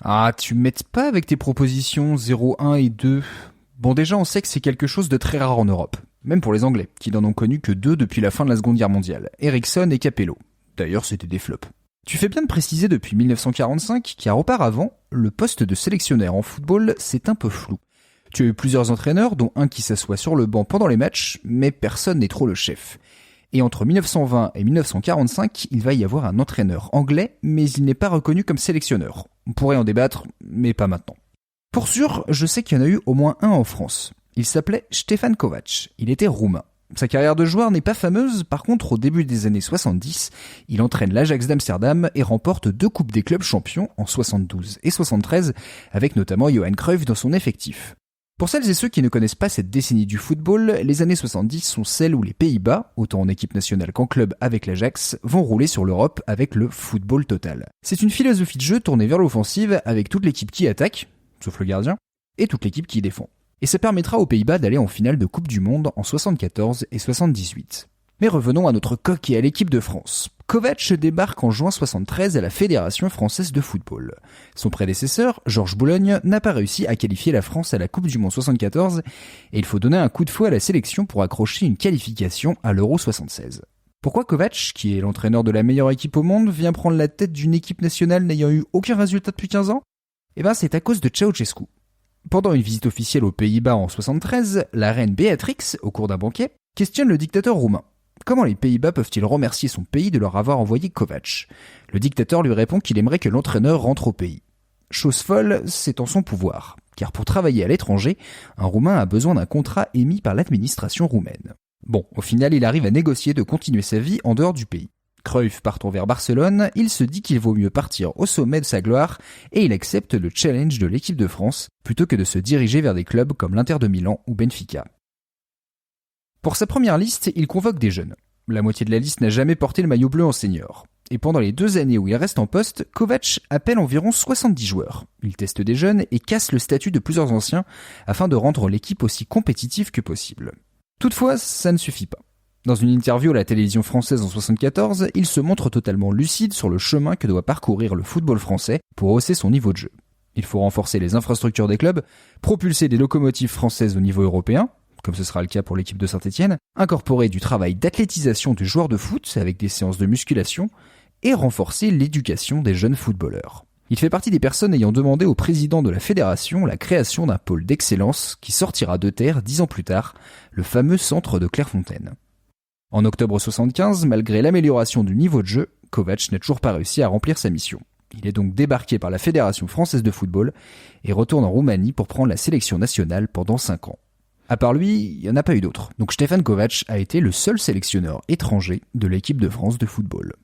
Ah, tu m'aides pas avec tes propositions 0, 1 et 2. Bon, déjà, on sait que c'est quelque chose de très rare en Europe. Même pour les Anglais, qui n'en ont connu que 2 depuis la fin de la Seconde Guerre mondiale. Eriksson et Capello. D'ailleurs, c'était des flops. Tu fais bien de préciser depuis 1945, car auparavant, le poste de sélectionneur en football, c'est un peu flou. Tu as eu plusieurs entraîneurs, dont un qui s'assoit sur le banc pendant les matchs, mais personne n'est trop le chef. Et entre 1920 et 1945, il va y avoir un entraîneur anglais, mais il n'est pas reconnu comme sélectionneur. On pourrait en débattre, mais pas maintenant. Pour sûr, je sais qu'il y en a eu au moins un en France. Il s'appelait Stefan Kovacs, il était roumain. Sa carrière de joueur n'est pas fameuse, par contre au début des années 70, il entraîne l'Ajax d'Amsterdam et remporte 2 coupes des clubs champions en 72 et 73, avec notamment Johan Cruyff dans son effectif. Pour celles et ceux qui ne connaissent pas cette décennie du football, les années 70 sont celles où les Pays-Bas, autant en équipe nationale qu'en club avec l'Ajax, vont rouler sur l'Europe avec le football total. C'est une philosophie de jeu tournée vers l'offensive avec toute l'équipe qui attaque, sauf le gardien, et toute l'équipe qui défend. Et ça permettra aux Pays-Bas d'aller en finale de Coupe du Monde en 74 et 78. Mais revenons à notre coq et à l'équipe de France. Kovacs débarque en juin 73 à la Fédération française de football. Son prédécesseur, Georges Boulogne, n'a pas réussi à qualifier la France à la Coupe du Monde 74 et il faut donner un coup de fouet à la sélection pour accrocher une qualification à l'Euro 76. Pourquoi Kovacs, qui est l'entraîneur de la meilleure équipe au monde, vient prendre la tête d'une équipe nationale n'ayant eu aucun résultat depuis 15 ans ? C'est à cause de Ceausescu. Pendant une visite officielle aux Pays-Bas en 73, la reine Béatrix, au cours d'un banquet, questionne le dictateur roumain. Comment les Pays-Bas peuvent-ils remercier son pays de leur avoir envoyé Kovacs ? Le dictateur lui répond qu'il aimerait que l'entraîneur rentre au pays. Chose folle, c'est en son pouvoir, car pour travailler à l'étranger, un Roumain a besoin d'un contrat émis par l'administration roumaine. Bon, au final, il arrive à négocier de continuer sa vie en dehors du pays. Cruyff partant vers Barcelone, il se dit qu'il vaut mieux partir au sommet de sa gloire et il accepte le challenge de l'équipe de France plutôt que de se diriger vers des clubs comme l'Inter de Milan ou Benfica. Pour sa première liste, il convoque des jeunes. La moitié de la liste n'a jamais porté le maillot bleu en senior. Et pendant les 2 années où il reste en poste, Kovacs appelle environ 70 joueurs. Il teste des jeunes et casse le statut de plusieurs anciens afin de rendre l'équipe aussi compétitive que possible. Toutefois, ça ne suffit pas. Dans une interview à la télévision française en 74, il se montre totalement lucide sur le chemin que doit parcourir le football français pour hausser son niveau de jeu. Il faut renforcer les infrastructures des clubs, propulser des locomotives françaises au niveau européen, comme ce sera le cas pour l'équipe de Saint-Étienne, incorporer du travail d'athlétisation du joueur de foot avec des séances de musculation et renforcer l'éducation des jeunes footballeurs. Il fait partie des personnes ayant demandé au président de la fédération la création d'un pôle d'excellence qui sortira de terre 10 ans plus tard, le fameux centre de Clairefontaine. En octobre 75, malgré l'amélioration du niveau de jeu, Kovacs n'a toujours pas réussi à remplir sa mission. Il est donc débarqué par la Fédération française de football et retourne en Roumanie pour prendre la sélection nationale pendant 5 ans. À part lui, il n'y en a pas eu d'autres. Donc Stefan Kovacs a été le seul sélectionneur étranger de l'équipe de France de football.